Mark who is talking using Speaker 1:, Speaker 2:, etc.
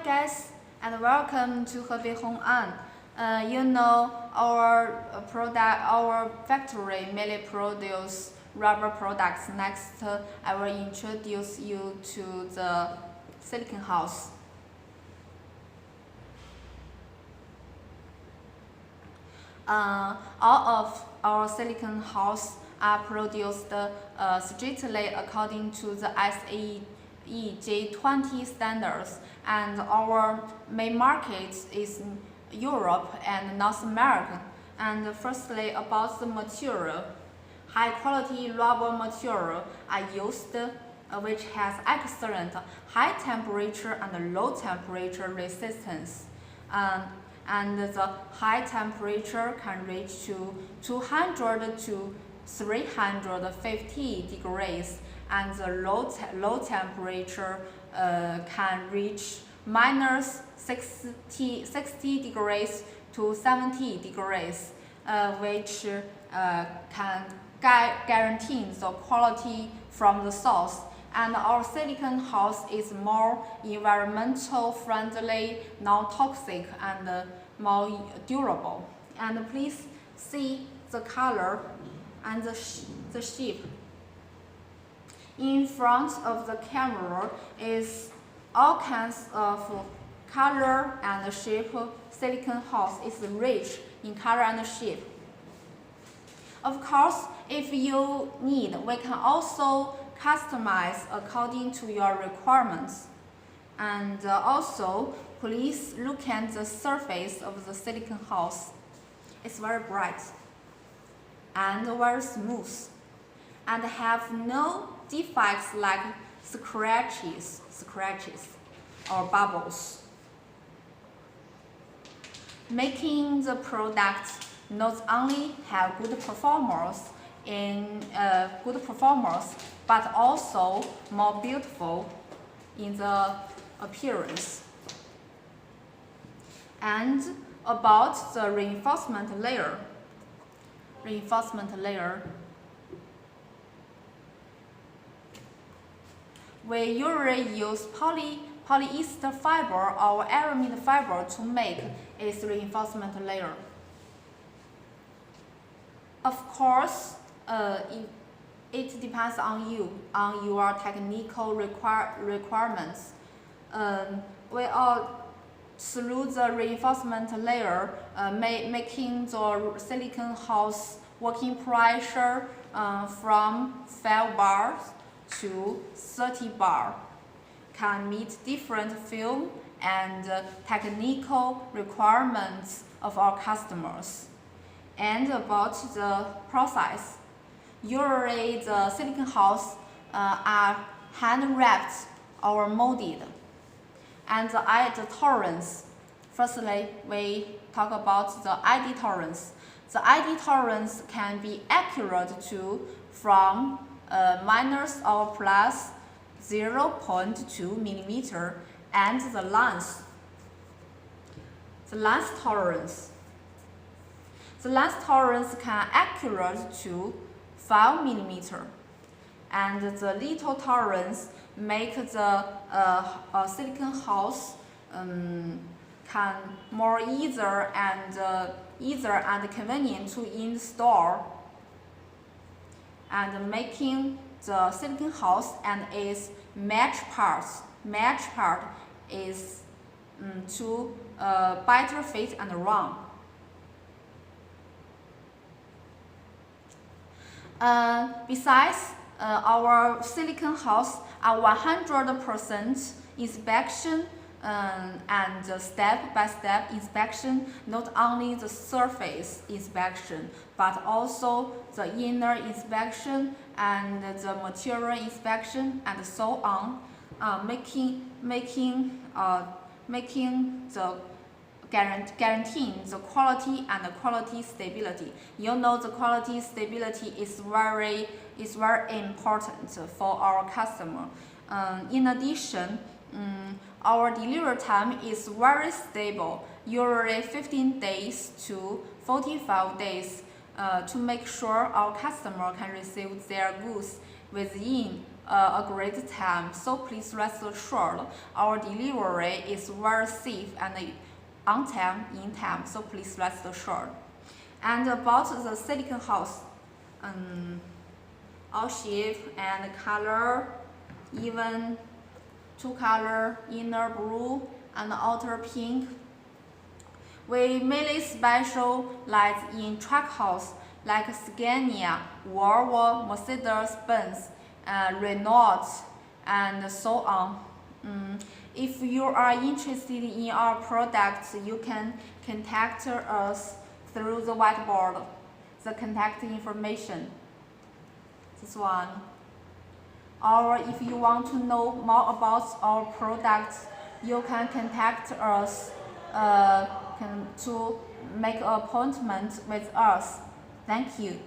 Speaker 1: guys, and welcome to Hebei Hong'an. You know our factory mainly produce rubber products. Next, I will introduce you to the silicon house. All of our silicon house are produced strictly according to the SAE J20 standards, and our main market is Europe and North America. And firstly, about the material, high quality rubber material are used, which has excellent high temperature and low temperature resistance. And the high temperature can reach to 200 to 350 degrees, and the low temperature can reach minus 60 degrees to 70 degrees, which can guarantee the quality from the source. And our silicon house is more environmental friendly, non-toxic, and more durable. And please see the color and the shape. In front of the camera is all kinds of color and shape. Silicon house is rich in color and shape. Of course, if you need, we can also customize according to your requirements. And also, please look at the surface of the silicon house. It's very bright and very smooth, and have no defects like scratches or bubbles, making the product not only have good performance, but also more beautiful in the appearance. And about the reinforcement layer. We usually use polyester fiber or aramid fiber to make its reinforcement layer. Of course, it depends on you, on your technical requirements. We all through the reinforcement layer, making the silicon house working pressure from 5 bars to 30 bar, can meet different film and technical requirements of our customers. And about the process, usually the silicon house are hand wrapped or molded. And the ID tolerance. Firstly, we talk about the ID tolerance. The ID tolerance can be accurate to from minus or plus 0.2 millimeter, and the length tolerance. The length tolerance can accurate to 5 millimeter, and the little tolerance make the silicon house can more easier and convenient to install, and making the silicon house and its match part is to better fit and run. Besides, our silicon house are 100% inspection and step-by-step inspection, not only the surface inspection, but also the inner inspection and the material inspection, and so on, guaranteeing the quality and the quality stability. You know, the quality stability is very important for our customer. In addition, our delivery time is very stable, usually 15 days to 45 days, to make sure our customer can receive their goods within a great time. So please rest assured our delivery is very safe and on time, in time. So please rest assured. And about the silicon house, all shape and color, even two color, inner blue and outer pink. We mainly specialize in truck house like Scania, Volvo, Mercedes-Benz, Renault, and so on. If you are interested in our products, you can contact us through the whiteboard, the contact information. This one. Or if you want to know more about our products, you can contact us to make an appointment with us. Thank you.